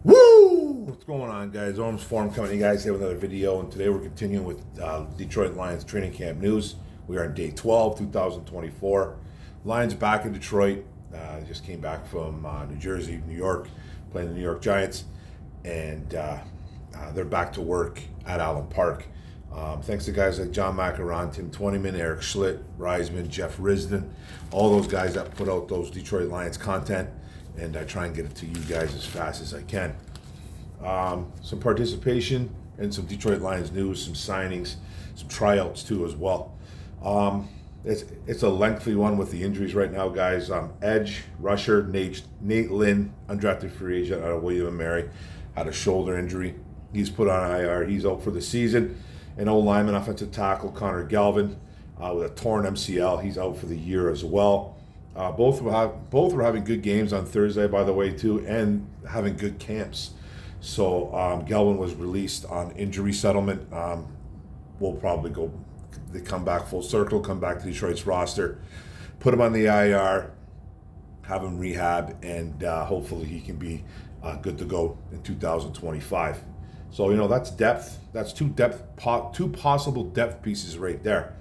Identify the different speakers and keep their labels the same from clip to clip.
Speaker 1: Woo! What's going on, guys? Orms Forum coming to you guys here with another video, and today we're continuing with Detroit Lions training camp news. We are on day 12, 2024. Lions back in Detroit. Just came back from New Jersey, New York, playing the New York Giants, and they're back to work at Allen Park. Thanks to guys like John Macaron, Tim Twentyman, Eric Schlitt, Reisman, Jeff Risden, all those guys that put out those Detroit Lions content, and I try and get it to you guys as fast as I can. Some participation and some Detroit Lions news, some signings, some tryouts too as well. It's a lengthy one with the injuries right now, guys. Edge rusher Nate Lynn, undrafted free agent out of William & Mary, had a shoulder injury. He's put on IR. He's out for the season. And lineman, offensive tackle Connor Galvin with a torn MCL. He's out for the year as well. Both were having good games on Thursday, by the way, too, and having good camps. So Galvin was released on injury settlement. We'll probably they come back full circle, come back to Detroit's roster, put him on the IR, have him rehab, and hopefully he can be good to go in 2025. So, that's depth. That's two possible depth pieces right there.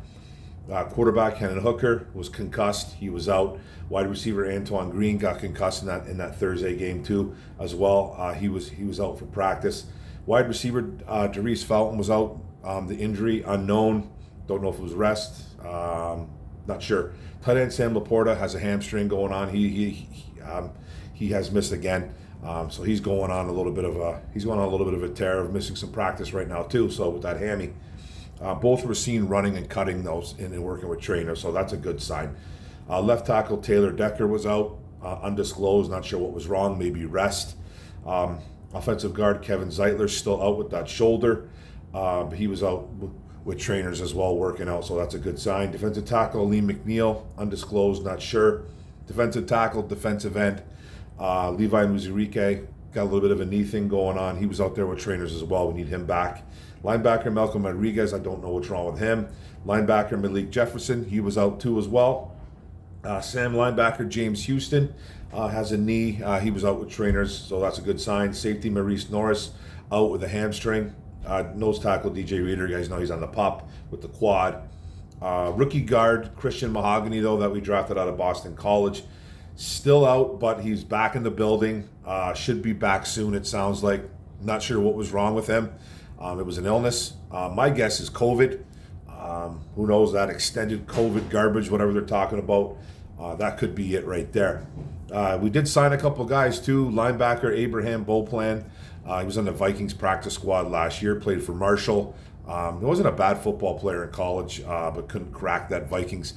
Speaker 1: Quarterback Hendon Hooker was concussed. He was out. Wide receiver Antoine Green got concussed in that Thursday game too, as well. He was out for practice. Wide receiver Darius Fountain was out. The injury unknown. Don't know if it was rest. Not sure. Tight end Sam Laporta has a hamstring going on. He has missed again. So he's going on a little bit of a tear of missing some practice right now too. So with that hammy. Both were seen running and cutting those and working with trainers, so that's a good sign. Left tackle Taylor Decker was out, undisclosed, not sure what was wrong, maybe rest. Offensive guard Kevin Zeitler still out with that shoulder, but he was out with trainers as well, working out, so that's a good sign. Defensive tackle Lee McNeil, undisclosed, not sure. Defensive tackle, defensive end Levi Muzirike, got a little bit of a knee thing going on. He was out there with trainers as well. We need him back. Linebacker Malcolm Rodriguez, I don't know what's wrong with him. Linebacker Malik Jefferson, he was out too as well. Sam linebacker James Houston has a knee. He was out with trainers, so that's a good sign. Safety Maurice Norris out with a hamstring. Nose tackle DJ Reader, you guys know he's on the pup with the quad. Rookie guard Christian Mahogany, though, that we drafted out of Boston College, still out, but he's back in the building. Should be back soon, it sounds like. Not sure what was wrong with him. It was an illness. My guess is COVID. Who knows, that extended COVID garbage, whatever they're talking about. That could be it right there. We did sign a couple of guys too. Linebacker Abraham Beauplan. He was on the Vikings practice squad last year, played for Marshall. He wasn't a bad football player in college, but couldn't crack that Vikings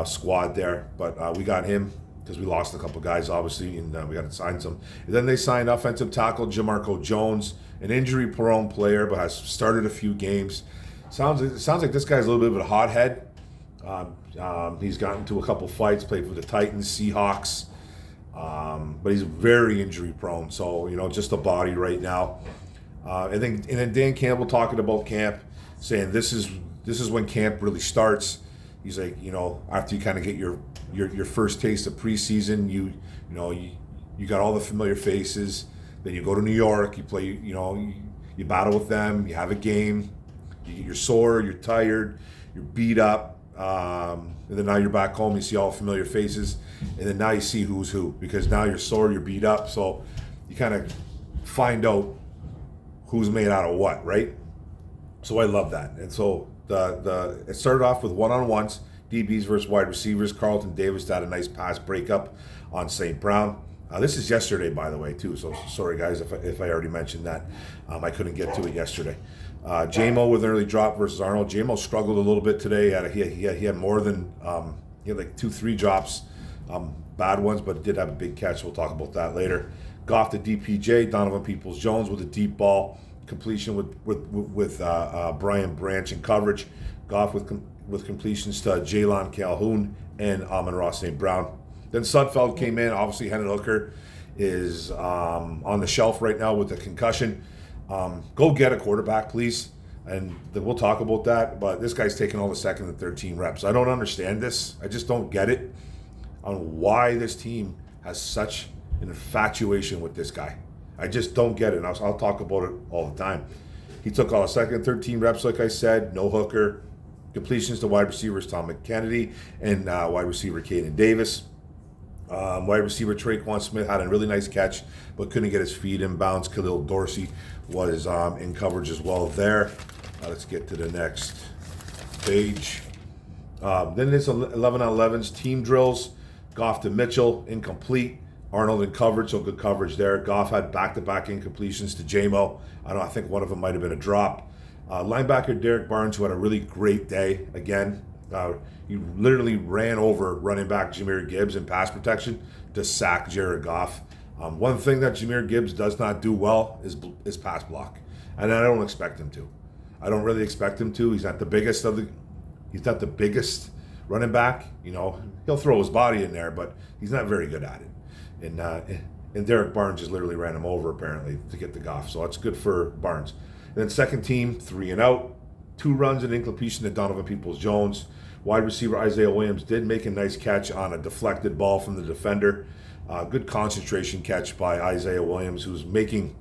Speaker 1: squad there. But we got him because we lost a couple of guys, obviously, and we got to sign some. And then they signed offensive tackle Jamarco Jones, an injury-prone player, but has started a few games. Sounds like this guy's a little bit of a hothead. He's gotten into a couple fights, played for the Titans, Seahawks, but he's very injury-prone. So just a body right now. And then Dan Campbell talking about camp, saying this is when camp really starts. He's like, after you kind of get your first taste of preseason, you got all the familiar faces. Then you go to New York, you play, you battle with them, you have a game, you're sore, you're tired, you're beat up, and then now you're back home, you see all the familiar faces, and then now you see who's who, because now you're sore, you're beat up, so you kind of find out who's made out of what, right? So I love that. And so it started off with one-on-ones, DBs versus wide receivers. Carlton Davis had a nice pass breakup on St. Brown. This is yesterday, by the way, too. So sorry, guys, if I already mentioned that. I couldn't get to it yesterday. JMO with an early drop versus Arnold. JMO struggled a little bit today. He had more than he had like 2-3 drops, bad ones, but did have a big catch. We'll talk about that later. Goff to DPJ. Donovan Peoples-Jones with a deep ball completion with Brian Branch in coverage. Goff with completions to Jalen Calhoun and Amon-Ra St. Brown. Then Sudfeld came in. Obviously, Hendon Hooker is on the shelf right now with a concussion. Go get a quarterback, please. And then we'll talk about that. But this guy's taking all the second and third team reps. I don't understand this. I just don't get it on why this team has such an infatuation with this guy. I just don't get it. And I'll talk about it all the time. He took all the second, third team reps, like I said, no hooker. Completions to wide receivers Tom Kennedy and wide receiver Caden Davis. Wide receiver Traquan Smith had a really nice catch, but couldn't get his feet in bounds. Khalil Dorsey was in coverage as well there. Let's get to the next page. Then it's 11 on 11s, team drills. Goff to Mitchell, incomplete. Arnold in coverage, so good coverage there. Goff had back-to-back incompletions to JMO. I think one of them might have been a drop. Linebacker Derek Barnes, who had a really great day again. He literally ran over running back Jahmyr Gibbs in pass protection to sack Jared Goff. One thing that Jahmyr Gibbs does not do well is pass block, and I don't expect him to. I don't really expect him to. He's not the biggest running back. He'll throw his body in there, but he's not very good at it. And Derek Barnes just literally ran him over apparently to get the Goff, so that's good for Barnes. And then second team, 3 and out, 2 runs and incompletion to Donovan Peoples-Jones. Wide receiver Isaiah Williams did make a nice catch on a deflected ball from the defender. Good concentration catch by Isaiah Williams, who's making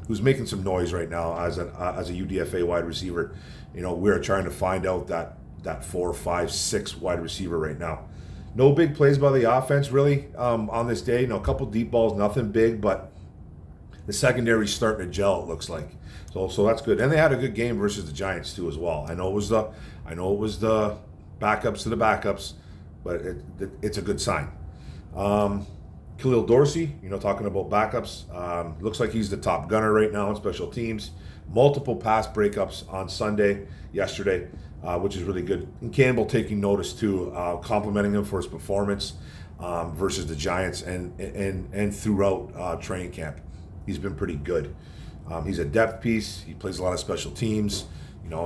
Speaker 1: some noise right now as a UDFA wide receiver. We're trying to find out that 4, 5, 6 wide receiver right now. No big plays by the offense really on this day. A couple deep balls, nothing big, but the secondary's starting to gel, it looks like. So that's good. And they had a good game versus the Giants too as well. I know it was the backups to the backups, but it's a good sign. Khalil Dorsey, talking about backups, looks like he's the top gunner right now in special teams. Multiple pass breakups on yesterday, which is really good. And Campbell taking notice too, complimenting him for his performance versus the Giants and throughout training camp. He's been pretty good. He's a depth piece. He plays a lot of special teams.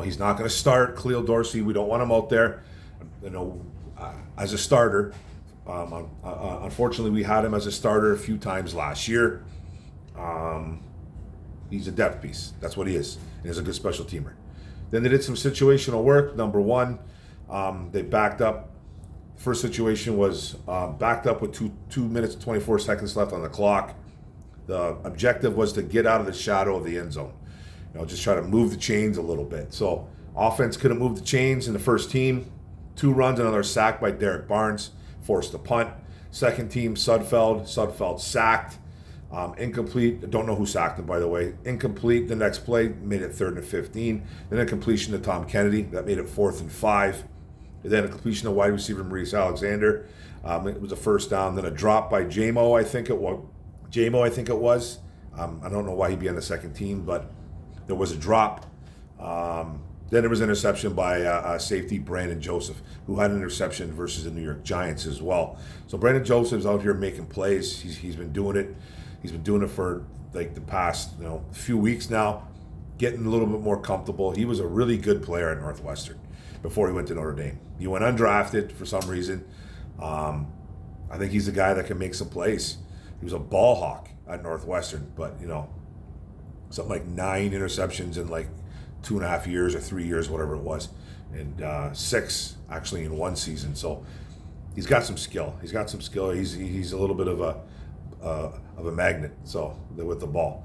Speaker 1: He's not going to start. Khalil Dorsey, we don't want him out there, as a starter. Unfortunately, we had him as a starter a few times last year. He's a depth piece. That's what he is. And he's a good special teamer. Then they did some situational work. Number one, they backed up. First situation was backed up with 2 minutes and 24 seconds left on the clock. The objective was to get out of the shadow of the end zone. Just try to move the chains a little bit. So offense couldn't move the chains in the first team. 2 runs, another sack by Derek Barnes, forced a punt. Second team, Sudfeld sacked. Incomplete. I don't know who sacked him, by the way. Incomplete. The next play made it 3rd and 15. Then a completion to Tom Kennedy. That made it 4th and 5. And then a completion to wide receiver Maurice Alexander. It was a first down. Then a drop by JMO, I think it was. I don't know why he'd be on the second team, but there was a drop. Then there was an interception by safety Brandon Joseph, who had an interception versus the New York Giants as well. So Brandon Joseph's out here making plays. He's been doing it. He's been doing it for like the past few weeks now, getting a little bit more comfortable. He was a really good player at Northwestern before he went to Notre Dame. He went undrafted for some reason. I think he's a guy that can make some plays. He was a ball hawk at Northwestern, but something like 9 interceptions in like 2.5 years or 3 years, whatever it was, and 6 actually in one season. So he's got some skill. He's a little bit of a magnet. So with the ball,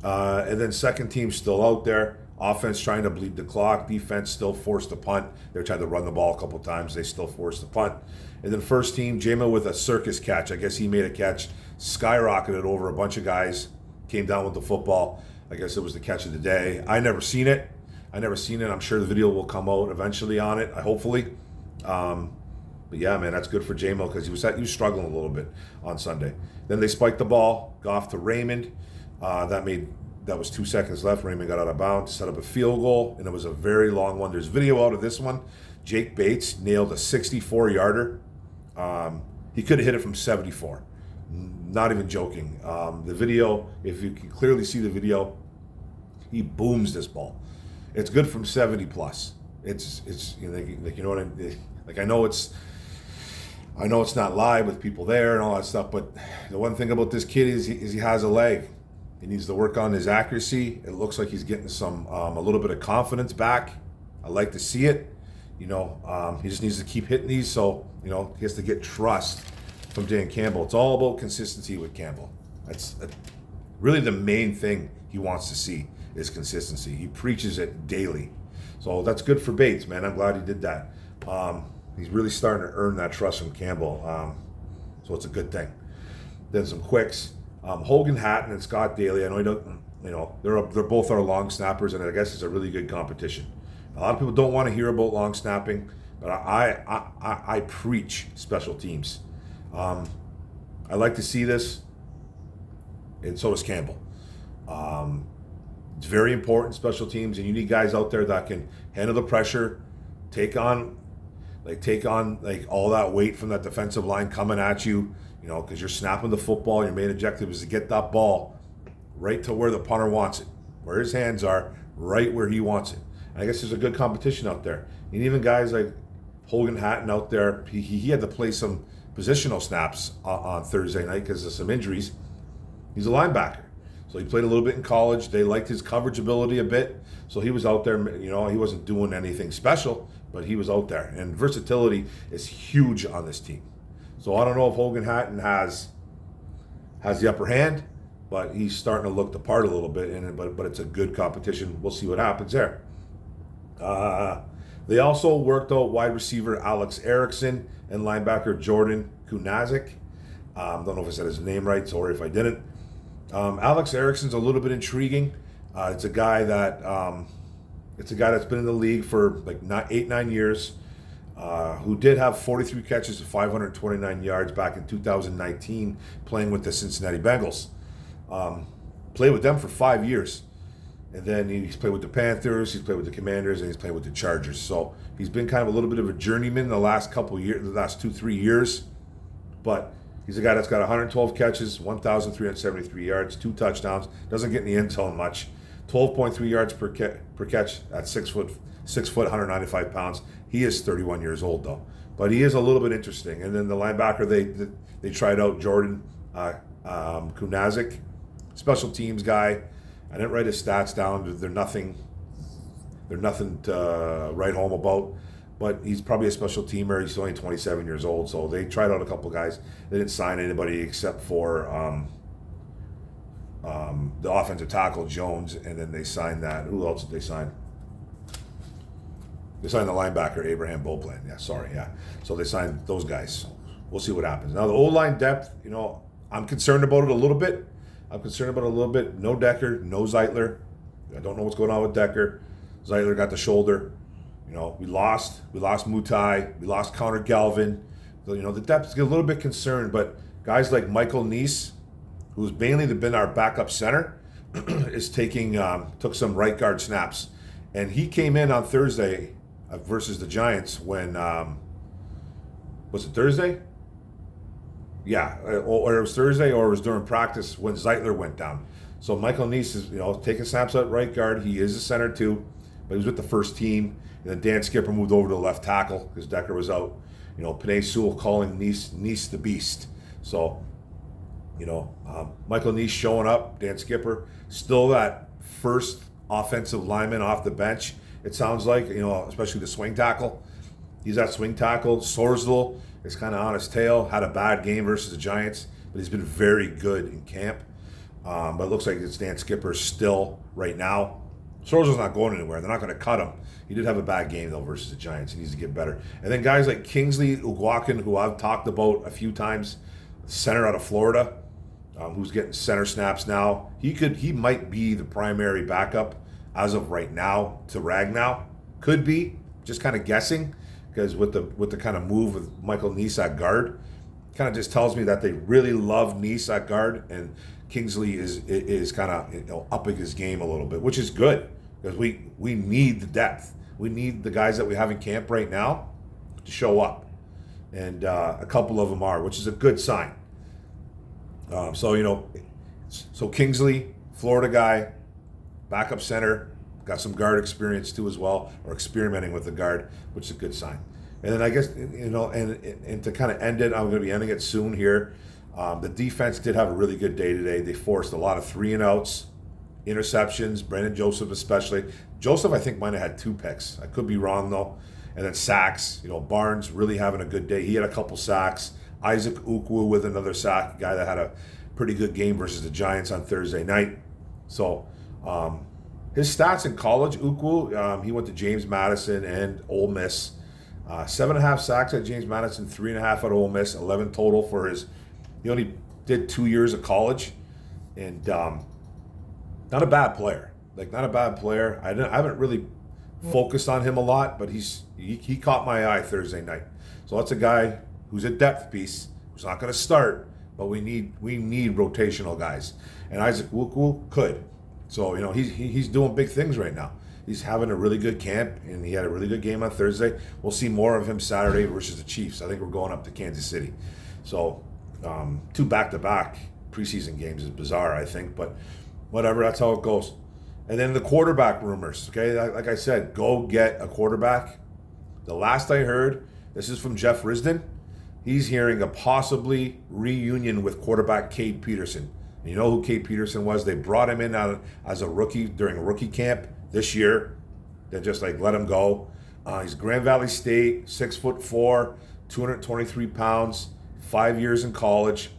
Speaker 1: and then second team still out there. Offense trying to bleed the clock. Defense still forced a punt. They tried to run the ball a couple times. They still forced the punt. And then first team, Jama with a circus catch. I guess he made a catch, skyrocketed over a bunch of guys, came down with the football. I guess it was the catch of the day. I never seen it. I'm sure the video will come out eventually on it, hopefully. But yeah, man, that's good for J-Mo because he was struggling a little bit on Sunday. Then they spiked the ball, Goff to Raymond. That was 2 seconds left. Raymond got out of bounds, set up a field goal, and it was a very long one. There's video out of this one. Jake Bates nailed a 64-yarder. He could have hit it from 74. Not even joking. The video, if you can clearly see the video, he booms this ball. It's good from 70 plus. It's you know what I mean? Like I know it's not live with people there and all that stuff, but the one thing about this kid is he has a leg. He needs to work on his accuracy. It looks like he's getting some a little bit of confidence back. I like to see it. He just needs to keep hitting these, so he has to get trust from Dan Campbell. It's all about consistency with Campbell. really the main thing he wants to see is consistency. He preaches it daily. So that's good for Bates, man. I'm glad he did that. He's really starting to earn that trust from Campbell. So it's a good thing. Then some quicks. Hogan Hatton and Scott Daly. I know he don't, they're both our long snappers, and I guess it's a really good competition. A lot of people don't want to hear about long snapping, but I preach special teams. I like to see this, and so does Campbell. It's very important, special teams, and you need guys out there that can handle the pressure, take on all that weight from that defensive line coming at you, because you're snapping the football. Your main objective is to get that ball right to where the punter wants it, where his hands are, right where he wants it. And I guess there's a good competition out there. And even guys like Hogan Hatton out there, he had to play some positional snaps on Thursday night because of some injuries. He's a linebacker. So he played a little bit in college. They liked his coverage ability a bit. So he was out there, he wasn't doing anything special, but he was out there. And versatility is huge on this team. So I don't know if Hogan Hatton has the upper hand, but he's starting to look the part a little bit. But it's a good competition. We'll see what happens there. They also worked out wide receiver Alex Erickson and linebacker Jordan Kunazik. Don't know if I said his name right. Sorry if I didn't. Alex Erickson's a little bit intriguing. It's a guy that's been in the league for like 8-9 years, who did have 43 catches of 529 yards back in 2019, playing with the Cincinnati Bengals. Played with them for 5 years, and then he's played with the Panthers, he's played with the Commanders, and he's played with the Chargers. So he's been kind of a little bit of a journeyman the last couple years, the last 2-3 years, but he's a guy that's got 112 catches, 1,373 yards, 2 touchdowns. Doesn't get in the end zone much. 12.3 yards per catch at 6 foot, 195 pounds. He is 31 years old though, but he is a little bit interesting. And then the linebacker they tried out, Jordan Kunazik, special teams guy. I didn't write his stats down. They're nothing to write home about. But he's probably a special teamer. He's only 27 years old. So they tried out a couple guys. They didn't sign anybody except for the offensive tackle, Jones. And then they signed that. Who else did they sign? They signed the linebacker, Abraham Beauplan. Yeah. So they signed those guys. So we'll see what happens. Now, the O-line depth, I'm concerned about it a little bit. No Decker, no Zeitler. I don't know what's going on with Decker. Zeitler got the shoulder. We lost Mutai, we lost Connor Galvin. So, the depth is a little bit concerned, but guys like Michael Neese, who's mainly been our backup center, is took some right guard snaps. And he came in on Thursday versus the Giants when, was it Thursday? Yeah, or it was Thursday, or it was during practice when Zeitler went down. So Michael Neese is, taking snaps at right guard. He is a center too, but he was with the first team. And then Dan Skipper moved over to the left tackle because Decker was out. Panay Sewell calling Neese the Beast. So, Michael Neese showing up, Dan Skipper, still that first offensive lineman off the bench, it sounds like, especially the swing tackle. He's that swing tackle. Sorsdal is kind of on his tail, had a bad game versus the Giants, but he's been very good in camp. But it looks like it's Dan Skipper still right now. Sorsdal's not going anywhere. They're not going to cut him. He did have a bad game, though, versus the Giants. He needs to get better. And then guys like Kingsley Ugwakin, who I've talked about a few times, center out of Florida, who's getting center snaps now. He might be the primary backup as of right now to Ragnow. Could be, just kind of guessing, because with the kind of move with Michael Neese at guard, kind of just tells me that they really love Neese at guard, and Kingsley is kind of upping his game a little bit, which is good because we need the depth. We need the guys that we have in camp right now to show up, and a couple of them are, which is a good sign. So Kingsley, Florida guy, backup center, got some guard experience too as well, or experimenting with the guard, which is a good sign. And then I guess and to kind of end it, I'm going to be ending it soon here. The defense did have a really good day today. They forced a lot of 3-and-outs, interceptions, Brandon Joseph especially. Joseph, I think, might have had 2 picks. I could be wrong, though. And then sacks. Barnes really having a good day. He had a couple sacks. Isaac Ukwu with another sack, a guy that pretty good game versus the Giants on Thursday night. So his stats in college, Ukwu, he went to James Madison and Ole Miss. 7.5 sacks at James Madison, 3.5 at Ole Miss, 11 total for his. He only did 2 years of college, and not a bad player. Like, not a bad player. I haven't really focused on him a lot, but he caught my eye Thursday night. So that's a guy who's a depth piece, who's not going to start, but we need rotational guys, and Isaac Ukwu could. So he's doing big things right now. He's having a really good camp, and he had a really good game on Thursday. We'll see more of him Saturday versus the Chiefs. I think we're going up to Kansas City. So 2 back-to-back preseason games is bizarre, I think, but whatever, that's how it goes. And then the quarterback rumors, okay? Like I said, go get a quarterback. The last I heard, this is from Jeff Risdon, he's hearing a possibly reunion with quarterback Cade Peterson. And you know who Cade Peterson was? They brought him in as a rookie during a rookie camp this year. They just let him go. He's Grand Valley State, 6'4", 223 pounds, 5 years in college,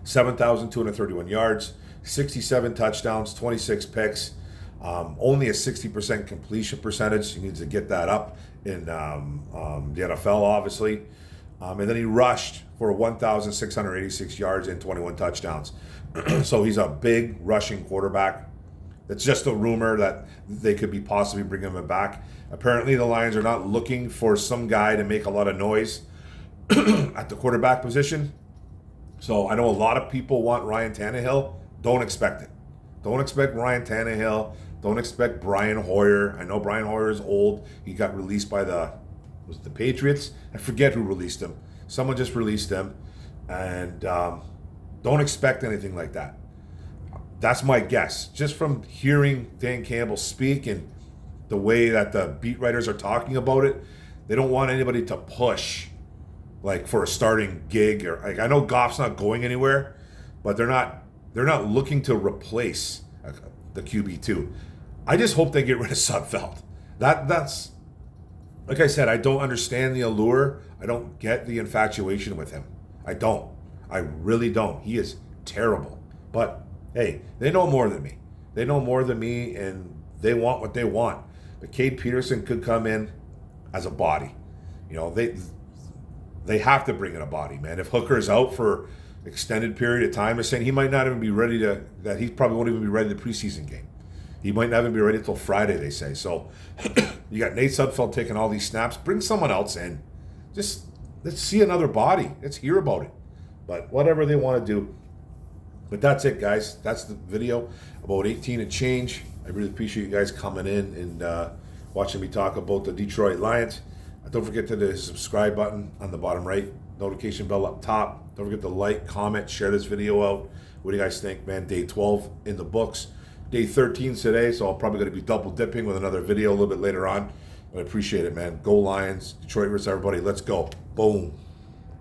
Speaker 1: 7,231 yards, 67 touchdowns, 26 picks, only a 60% completion percentage. He needs to get that up in the NFL, obviously. And then he rushed for 1,686 yards and 21 touchdowns. So he's a big rushing quarterback. It's just a rumor that they could be possibly bringing him back. Apparently, the Lions are not looking for some guy to make a lot of noise at the quarterback position. So I know a lot of people want Ryan Tannehill. Don't expect it. Don't expect Ryan Tannehill. Don't expect Brian Hoyer. I know Brian Hoyer is old. He got released by the Patriots? I forget who released him. Someone just released him. And don't expect anything like that. That's my guess. Just from hearing Dan Campbell speak and the way that the beat writers are talking about it, they don't want anybody to push for a starting gig. Or I know Goff's not going anywhere, but they're not looking to replace the QB2. I just hope they get rid of Sudfeld. That's like I said, I don't understand the allure. I don't get the infatuation with him. I don't. I really don't. He is terrible. But hey, they know more than me. They know more than me, and they want what they want. But Cade Peterson could come in as a body. They have to bring in a body, man. If Hooker's out for extended period of time, is saying he might not even be ready that he probably won't even be ready the preseason game. He might not even be ready until Friday, they say. So you got Nate Sudfeld taking all these snaps. Bring someone else in. Just let's see another body. Let's hear about it. But whatever they want to do. But that's it, guys. That's the video about 18 and change. I really appreciate you guys coming in and watching me talk about the Detroit Lions. Don't forget to hit the subscribe button on the bottom right, notification bell up top. Don't forget to like, comment, share this video out. What do you guys think, man? Day 12 in the books. Day 13 today, so I'm probably going to be double dipping with another video a little bit later on. But I appreciate it, man. Go Lions. Detroit versus everybody. Let's go. Boom.